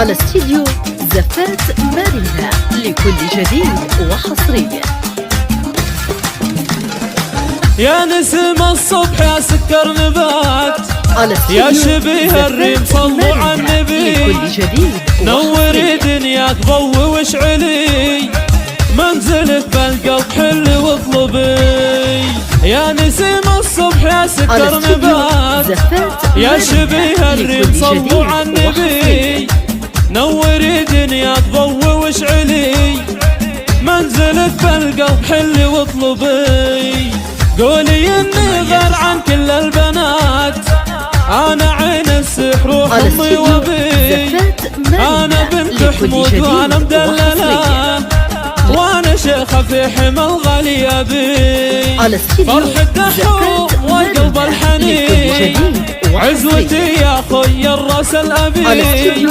على استديو زفات مارينا لكل جديد وحصري. يا نسم الصبح يا سكر نبات، يا شبيه الريم صلوا على النبي، لكل جديد نوري دنياك ضوي واشعلي، منزلك بالقلب حل واطلبي. يا نسيم الصبح يا سكر نبات، يا شبيه الريم صلوا على النبي، نوري دنياك ضوي واشعلي، منزلك بالقلب حل واطلبي. قولي اني غير عن كل البنات، انا عين السحر وحمي وبي، انا بنت حمود وانا مدلله، وانا شيخة في حمى الغالي ابي، فرح الدحوم وقلب الحنين، عزوتي يا خوي الراس الابي،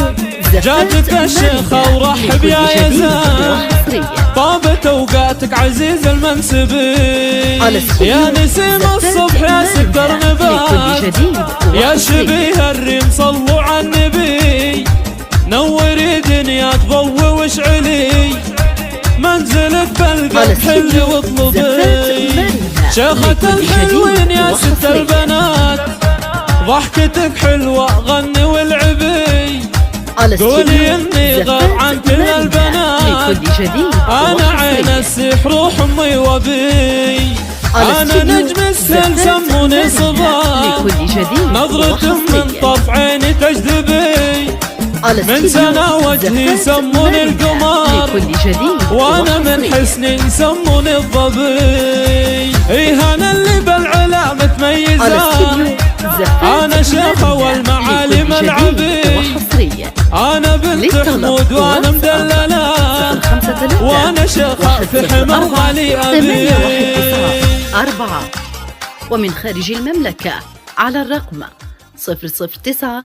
جاتك الشيخة ورحب يا يزان، طابت اوقاتك عزيز المنسبي. يا نسيم الصبح يا سكر نبات، يا شبيه الريم صلوا على النبي، نوري دنياك ضوي واشعلي، منزلك بالقلب حل واطلبي. شيخة الحلوين يا ست البنات، ضحكتك حلوة غني والعبي، قولي اني غير عن كل البنات، انا عين السحر وحمي وبي، انا نجم السل سموني صباح، نظرة من طرف عيني تجذبي، من سنة وجهي سموني القمر، وانا من حسني سموني الظبي. ايه انا اللي بالعلا متميزة، انا شيخة والمعالم العبي، انا بنت حمود وانا مدللة، وانا شيخة في حمى الغالي ابي. 4 ومن خارج المملكة على الرقم 009